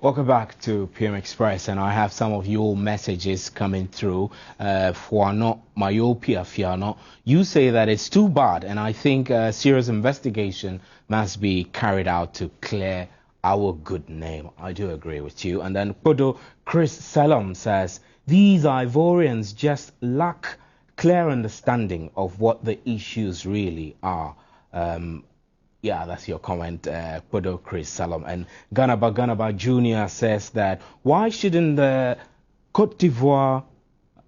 Welcome back to PM Express, and I have some of your messages coming through. For not myopia, Fiano, you say that it's too bad, and I think a serious investigation must be carried out to clear our good name. I do agree with you. And then Podo Chris Salam says these Ivorians just lack clear understanding of what the issues really are. Yeah, that's your comment, Podo Chris Salom. And Ganaba Jr. says that why shouldn't the Cote d'Ivoire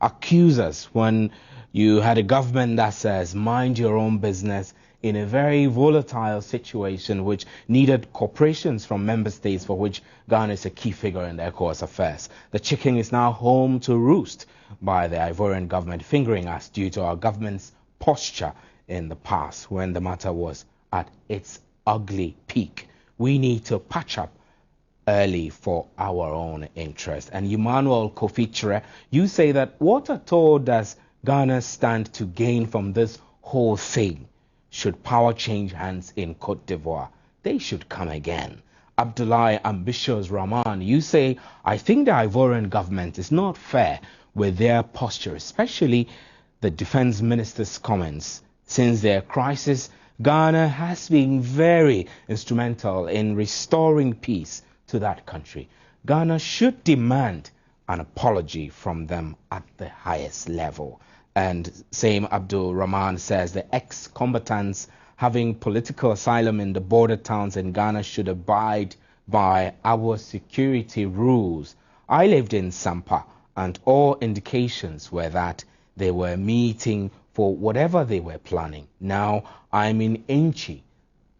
accuse us when you had a government that says mind your own business in a very volatile situation which needed cooperations from member states, for which Ghana is a key figure in their ECOWAS affairs. The chicken is now home to roost by the Ivorian government fingering us due to our government's posture in the past when the matter was at its ugly peak. We need to patch up early for our own interest. And Emmanuel Kofitre, you say that what at all does Ghana stand to gain from this whole thing? Should power change hands in Cote d'Ivoire, they should come again. Abdullah Ambitious Rahman, you say, I think the Ivorian government is not fair with their posture, especially the defense minister's comments. Since their crisis, Ghana has been very instrumental in restoring peace to that country. Ghana should demand an apology from them at the highest level. And same Abdul Rahman says the ex-combatants having political asylum in the border towns in Ghana should abide by our security rules. I lived in Sampa, and all indications were that they were meeting for whatever they were planning. Now I'm in Inchi,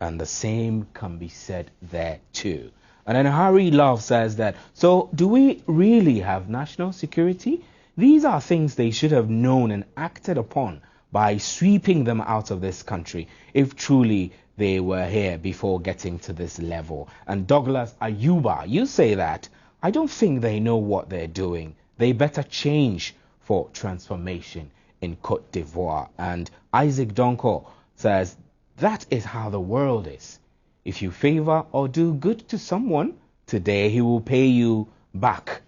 and the same can be said there too. And then Harry Love says that, so do we really have national security? These are things they should have known and acted upon by sweeping them out of this country if truly they were here before getting to this level. And Douglas Ayuba, you say that, I don't think they know what they're doing. They better change for transformation in Cote d'Ivoire. And Isaac Donko says that is how the world is. If you favor or do good to someone today, he will pay you back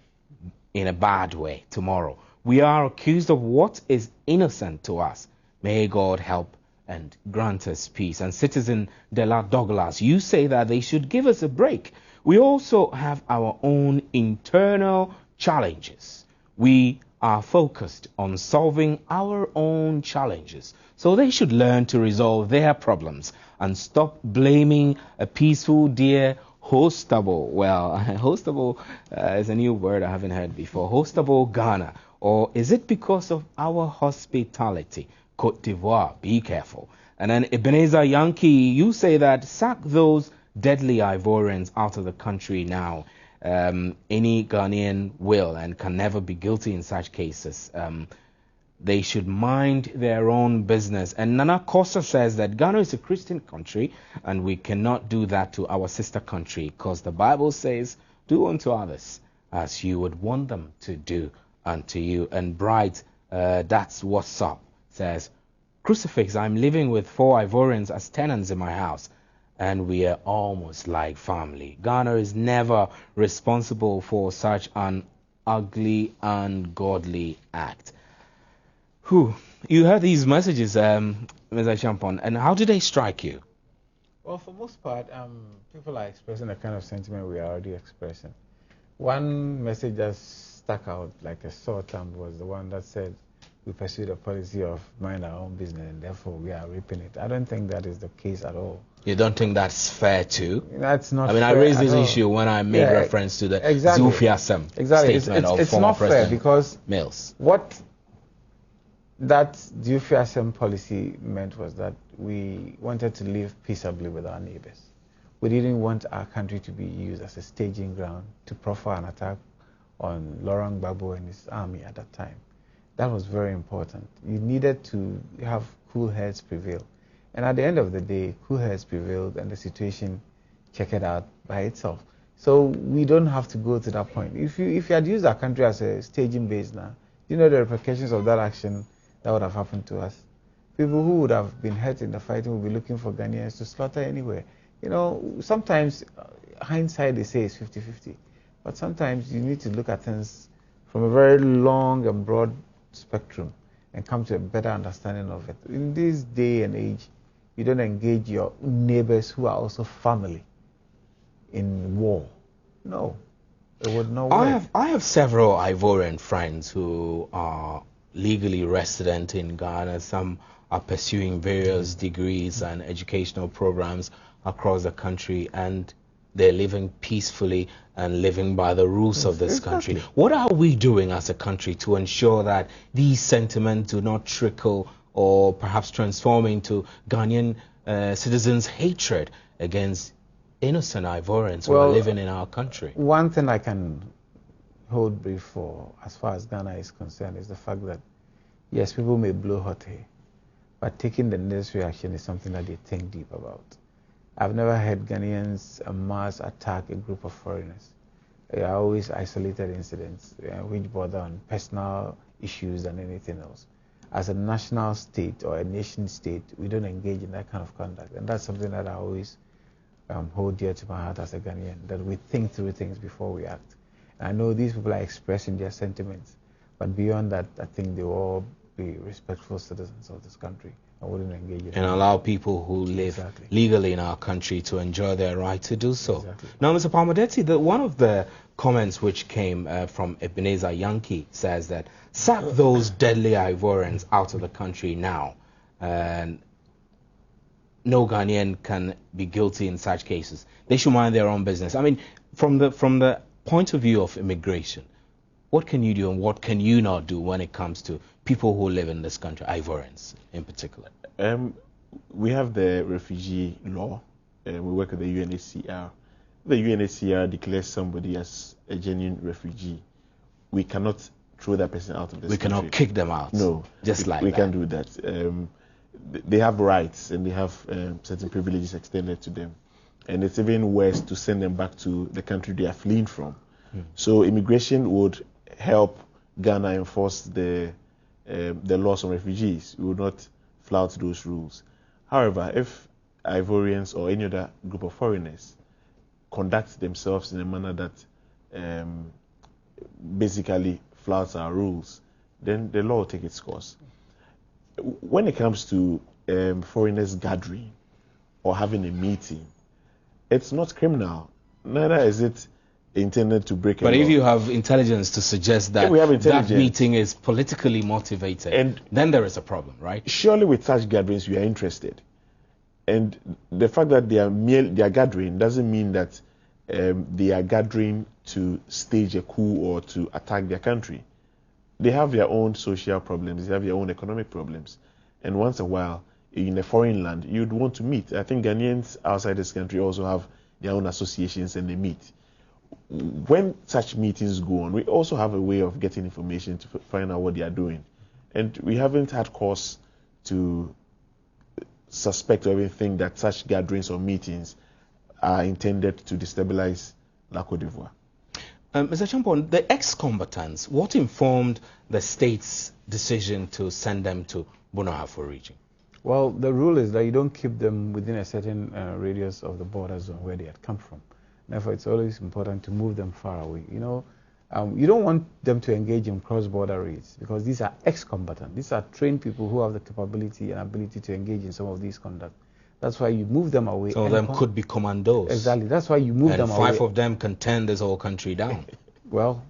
in a bad way tomorrow. We are accused of what is innocent to us. May God help and grant us peace. And Citizen De La Douglas, you say that they should give us a break. We also have our own internal challenges. We are focused on solving our own challenges. So they should learn to resolve their problems and stop blaming a peaceful, dear, hostable, well, hostable is a new word I haven't heard before, hostable Ghana. Or is it because of our hospitality? Cote d'Ivoire, be careful. And then Ebenezer Yankee, you say that sack those deadly Ivorians out of the country now. Any Ghanaian will and can never be guilty in such cases. They should mind their own business. And Nana Costa says that Ghana is a Christian country and we cannot do that to our sister country because the Bible says, do unto others as you would want them to do unto you. And Bright, that's what's up, says, Crucifix, I'm living with 4 Ivorians as tenants in my house, and we are almost like family. Ghana is never responsible for such an ugly, ungodly act. You heard these messages, Mr. Champon, and how did they strike you? Well, for most part, people are expressing the kind of sentiment we are already expressing. One message that stuck out like a sore thumb was the one that said, we pursue the policy of mind our own business and therefore we are reaping it. I don't think that is the case at all. You don't think that's fair too? That's not fair. I mean, I raised this issue when I made reference to the Zufia Sem statement of former not President fair because Mills. What that Zufia Sem policy meant was that we wanted to live peaceably with our neighbors. We didn't want our country to be used as a staging ground to proffer an attack on Laurent Gbagbo and his army at that time. That was very important. You needed to have cool heads prevail. And at the end of the day, cool heads prevailed and the situation checked out by itself. So we don't have to go to that point. If you had used our country as a staging base now, you know the repercussions of that action that would have happened to us. People who would have been hurt in the fighting would be looking for Ghanaians to slaughter anywhere. You know, sometimes hindsight, they say, is 50-50. But sometimes you need to look at things from a very long and broad spectrum and come to a better understanding of it. In this day and age, you don't engage your neighbors who are also family in war. No, it would not work. I have several Ivorian friends who are legally resident in Ghana. Some are pursuing various degrees and educational programs across the country, and they're living peacefully and living by the rules of this country. What are we doing as a country to ensure that these sentiments do not trickle or perhaps transform into Ghanaian citizens' hatred against innocent Ivorians who are living in our country? One thing I can hold brief for as far as Ghana is concerned is the fact that, yes, people may blow hot air, but taking the necessary action is something that they think deep about. I've never heard Ghanaians mass attack a group of foreigners. They are always isolated incidents which border on personal issues than anything else. As a national state or a nation state, we don't engage in that kind of conduct. And that's something that I always hold dear to my heart as a Ghanaian, that we think through things before we act. And I know these people are expressing their sentiments, but beyond that, I think they will all be respectful citizens of this country. I wouldn't engage in and allow people who live legally in our country to enjoy their right to do so. Now, Mr. Palmadeti, one of the comments which came from Ebenezer Yankee says that sack those deadly Ivorians out of the country now, and no Ghanaian can be guilty in such cases. They should mind their own business. I mean, from the point of view of immigration, what can you do and what can you not do when it comes to people who live in this country, Ivorians in particular? We have the refugee law. We work with the UNHCR. The UNHCR declares somebody as a genuine refugee. We cannot throw that person out of this country. We cannot kick them out. No, we can't do that. They have rights and they have certain privileges extended to them. And it's even worse to send them back to the country they are fleeing from. So immigration would help Ghana enforce the laws on refugees. We would not flout those rules. However, if Ivorians or any other group of foreigners conduct themselves in a manner that basically flouts our rules, then the law will take its course. When it comes to foreigners gathering or having a meeting, it's not criminal. Neither is it intended to break a law. But if you have intelligence to suggest that that meeting is politically motivated, and then there is a problem, right? Surely with such gatherings we are interested. And the fact that they are gathering doesn't mean that they are gathering to stage a coup or to attack their country. They have their own social problems, they have their own economic problems. And once in a while, in a foreign land, you'd want to meet. I think Ghanaians outside this country also have their own associations and they meet. When such meetings go on, we also have a way of getting information to find out what they are doing. And we haven't had cause to suspect or even think that such gatherings or meetings are intended to destabilize La Côte d'Ivoire. Mr. Champon, the ex-combatants, what informed the state's decision to send them to Bunahafo region? Well, the rule is that you don't keep them within a certain radius of the border zone where they had come from. Therefore, it's always important to move them far away. You know, you don't want them to engage in cross-border raids because these are ex-combatants. These are trained people who have the capability and ability to engage in some of these conduct. That's why you move them away. Some of them could be commandos. Exactly. That's why you move them away. And 5 of them can turn this whole country down. Well,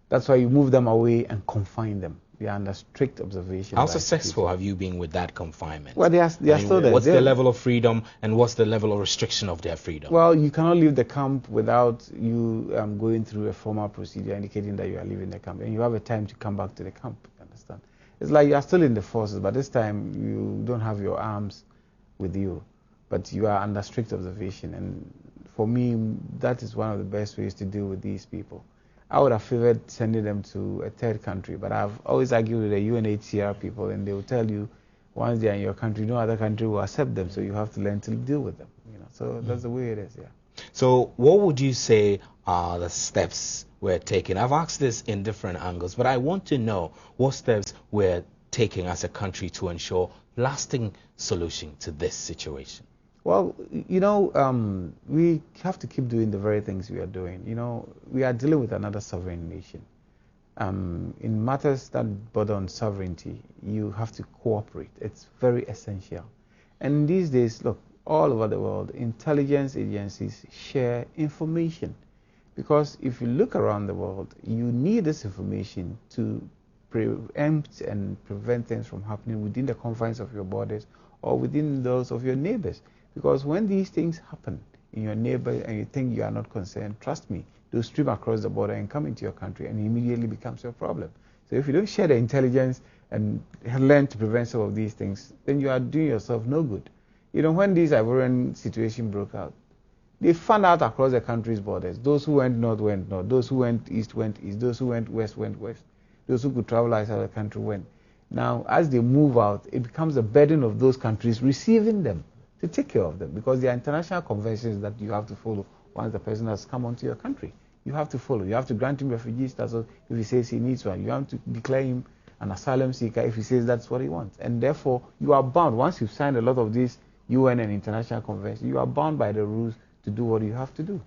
that's why you move them away and confine them. They are under strict observation. How successful have you been with that confinement? Well, they are still there. What's the level of freedom and what's the level of restriction of their freedom? Well, you cannot leave the camp without you going through a formal procedure indicating that you are leaving the camp. And you have a time to come back to the camp, you understand? It's like you are still in the forces, but this time you don't have your arms with you. But you are under strict observation. And for me, that is one of the best ways to deal with these people. I would have favored sending them to a third country, but I've always argued with the UNHCR people, and they will tell you once they are in your country, no other country will accept them, so you have to learn to deal with them. You know, so that's the way it is. Yeah. So, what would you say are the steps we're taking? I've asked this in different angles, but I want to know what steps we're taking as a country to ensure lasting solution to this situation. Well, we have to keep doing the very things we are doing. We are dealing with another sovereign nation. In matters that border on sovereignty, you have to cooperate. It's very essential. And these days, look, all over the world, intelligence agencies share information. Because if you look around the world, you need this information to preempt and prevent things from happening within the confines of your borders or within those of your neighbors. Because when these things happen in your neighbor and you think you are not concerned, trust me, they'll stream across the border and come into your country and immediately becomes your problem. So if you don't share the intelligence and learn to prevent some of these things, then you are doing yourself no good. When this Ivorian situation broke out, they found out across the country's borders. Those who went north went north. Those who went east went east. Those who went west went west. Those who could travel outside the country went. Now, as they move out, it becomes a burden of those countries receiving them to take care of them, because there are international conventions that you have to follow once the person has come onto your country. You have to follow. You have to grant him refugee status if he says he needs one. You have to declare him an asylum seeker if he says that's what he wants. And therefore, you are bound. Once you've signed a lot of these UN and international conventions, you are bound by the rules to do what you have to do.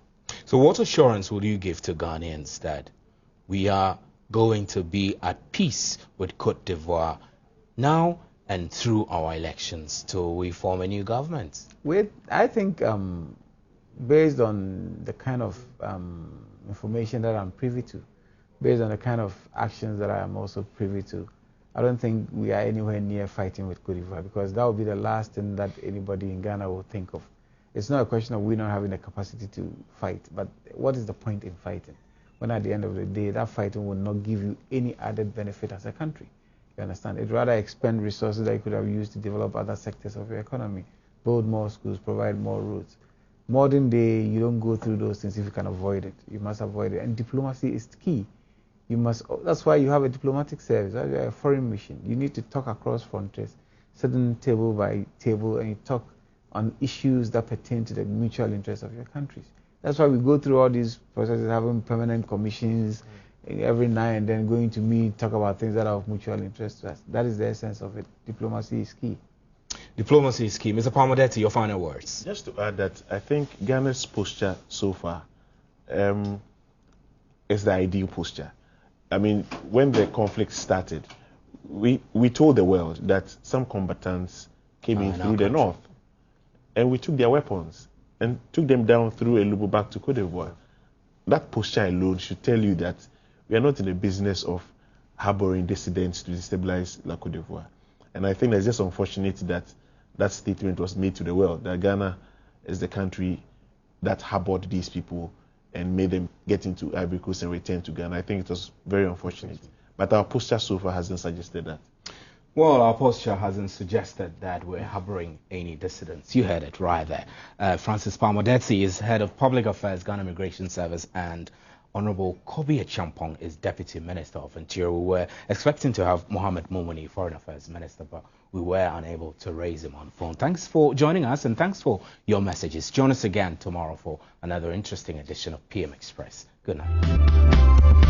So what assurance would you give to Ghanaians that we are going to be at peace with Cote d'Ivoire now and through our elections till we form a new government? I think based on the kind of information that I'm privy to, based on the kind of actions that I am also privy to, I don't think we are anywhere near fighting with Cote d'Ivoire, because that would be the last thing that anybody in Ghana will think of. It's not a question of we not having the capacity to fight, but what is the point in fighting when at the end of the day that fighting will not give you any added benefit as a country? You understand? It'd rather expend resources that you could have used to develop other sectors of your economy, build more schools, provide more roads. Modern day, you don't go through those things if you can avoid it. You must avoid it. And diplomacy is key. That's why you have a diplomatic service, right? You have a foreign mission. You need to talk across frontiers, sitting table by table, and you talk on issues that pertain to the mutual interests of your countries. That's why we go through all these processes, having permanent commissions every now and then, going to meet, talk about things that are of mutual interest to us. That is the essence of it. Diplomacy is key. Diplomacy is key. Mr. Palmadeti, your final words. Just to add that I think Ghana's posture so far is the ideal posture. I mean, when the conflict started, we told the world that some combatants came in through the north, and we took their weapons and took them down through Elubo back to Cote d'Ivoire. That posture alone should tell you that we are not in the business of harboring dissidents to destabilize La Cote d'Ivoire. And I think it's just unfortunate that that statement was made to the world, that Ghana is the country that harbored these people and made them get into Ivory Coast and return to Ghana. I think it was very unfortunate. But our posture so far hasn't suggested that. Well, our posture hasn't suggested that we're harboring any dissidents. You heard it right there. Francis Palmadeti is head of public affairs, Ghana Immigration Service, and Honorable Kobi Champong is Deputy Minister of Interior. We were expecting to have Mohamed Momoni, Foreign Affairs Minister, but we were unable to raise him on phone. Thanks for joining us, and thanks for your messages. Join us again tomorrow for another interesting edition of PM Express. Good night.